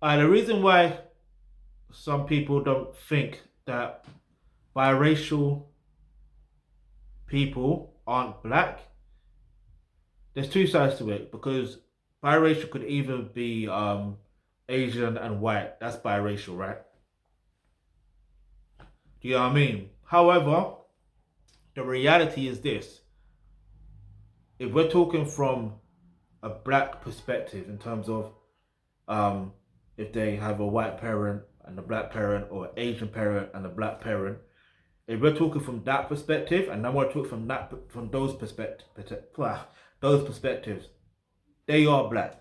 The reason why some people don't think that biracial people aren't black, there's two sides to it because biracial could either be Asian and white. That's biracial, right? Do you know what I mean? However, the reality is this. If we're talking from a black perspective in terms of um, if they have a white parent and a black parent or an Asian parent and a black parent, if we're talking from that perspective, and then we're talking from those perspectives, they are black.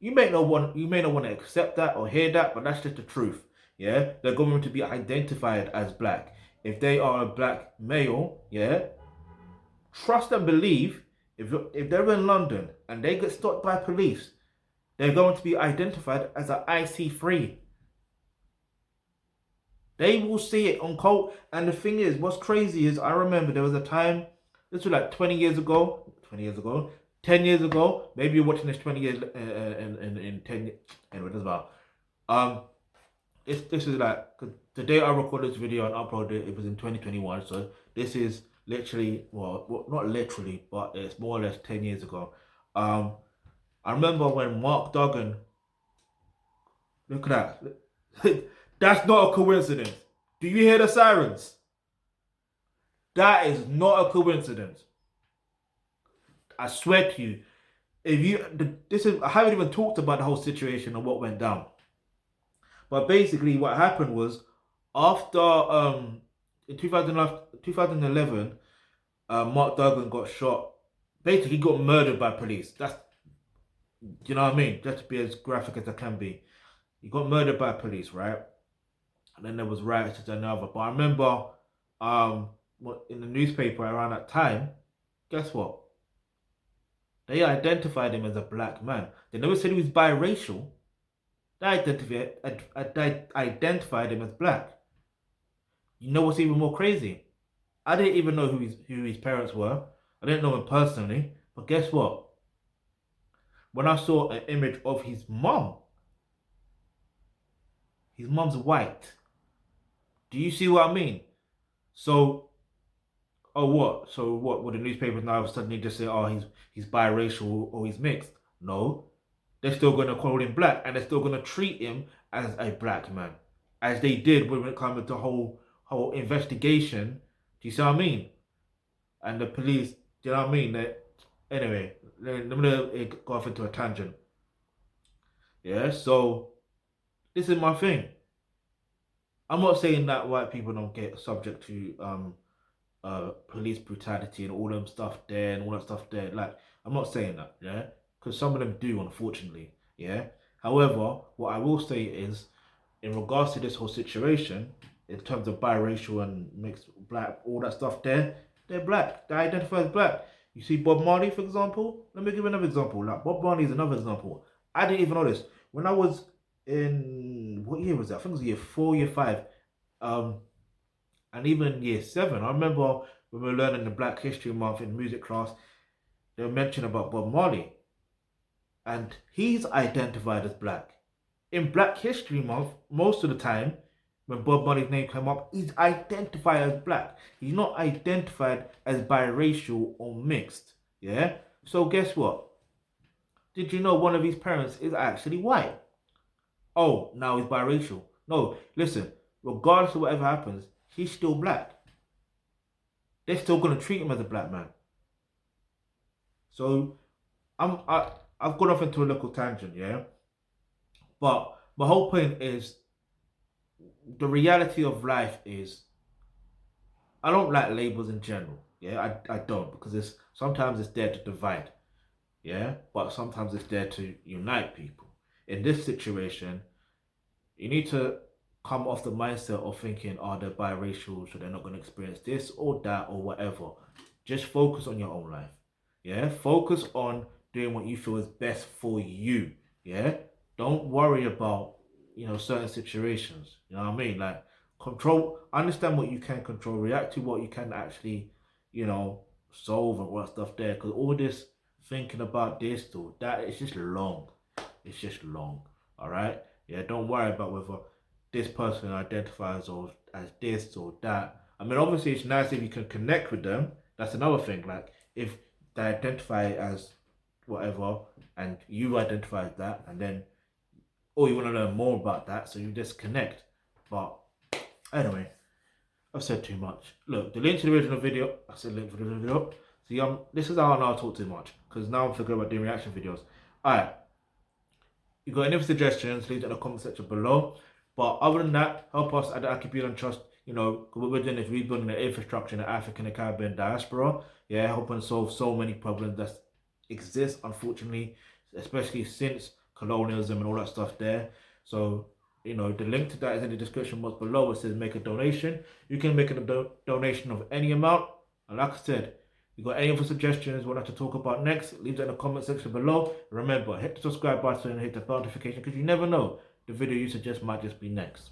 You may not want to accept that or hear that, but that's just the truth. Yeah, they're going to be identified as black. If they are a black male, yeah, trust and believe. If they're in London and they get stopped by police, they're going to be identified as an IC3. They will see it on cold. And the thing is, what's crazy is I remember there was a time, this was like 20 years ago, 20 years ago, 10 years ago. Maybe you're watching this 20 years in 10 years. Anyway, it doesn't matter. Um, this is like, 'cause the day I recorded this video and uploaded it, it was in 2021. So this is literally, well, not literally, but it's more or less 10 years ago. Um, I remember when Mark Duggan, look at that. That's not a coincidence. Do you hear the sirens? That is not a coincidence. I swear to you. If you, this is, I haven't even talked about the whole situation and what went down. But basically, what happened was after in 2011, Mark Duggan got shot. Basically, he got murdered by police. That's, you know what I mean. Just to be as graphic as I can be, he got murdered by police, right? And then there was riots and another. But I remember, in the newspaper around that time, guess what? They identified him as a black man. They never said he was biracial. They identified him as black. You know what's even more crazy? I didn't even know who his parents were. I didn't know him personally. But guess what? When I saw an image of his mom's white. Do you see what I mean? So, oh what? So what? Would the newspapers now suddenly just say, oh, he's biracial or he's mixed? No, they're still gonna call him black, and they're still gonna treat him as a black man, as they did when it comes to the whole investigation. Do you see what I mean? And the police, do you know what I mean? Anyway, I'm gonna go off into a tangent. Yeah. So this is my thing. I'm not saying that white people don't get subject to police brutality and all them stuff there and all that stuff there. Like, I'm not saying that, yeah, because some of them do, unfortunately, yeah. However, what I will say is, in regards to this whole situation, in terms of biracial and mixed black, all that stuff there, they're black. They identify as black. You see Bob Marley, for example. Let me give you another example. Like Bob Marley is another example. I didn't even know this when I was in, what year was that? I think it was year 4, year 5. Um, and even in year 7, I remember when we were learning the Black History Month in music class, they were mentioning about Bob Marley, and he's identified as black. In Black History Month, most of the time, when Bob Marley's name came up, he's identified as black. He's not identified as biracial or mixed. Yeah? So guess what? Did you know one of his parents is actually white? Oh, now he's biracial. No, listen, regardless of whatever happens, he's still black. They're still gonna treat him as a black man. So I've gone off into a little tangent, yeah. But my whole point is the reality of life is I don't like labels in general. Yeah, I don't because it's there to divide. Yeah, but sometimes it's there to unite people. In this situation, you need to come off the mindset of thinking, oh, they're biracial, so they're not going to experience this or that or whatever. Just focus on your own life. Yeah, focus on doing what you feel is best for you. Yeah, don't worry about certain situations. You know what I mean? Like control, understand what you can control, react to what you can actually, you know, solve and what stuff there. Because all this thinking about this or that, it's just long. It's just long. All right. Yeah. Don't worry about whether this person identifies or as this or that. I mean, obviously, it's nice if you can connect with them. That's another thing. Like if they identify as whatever, and you identify as that, and then or you want to learn more about that, so you just connect. But anyway, I've said too much. Look, the link to the original video. I said link to the original video. See, this is how I know I talk too much because now I'm forgetting about doing reaction videos. All right. You got any suggestions, leave it in the comment section below. But other than that, help us at the Thealkebulantrust. You know, what we're doing is rebuilding the infrastructure in the African and Caribbean diaspora. Yeah, helping solve so many problems that exist, unfortunately, especially since colonialism and all that stuff there. So, you know, the link to that is in the description box below. It says make a donation. You can make a donation of any amount. And like I said, you got any other suggestions what I have to talk about next, leave that in the comment section below. Remember, hit the subscribe button and hit the bell notification because you never know, the video you suggest might just be next.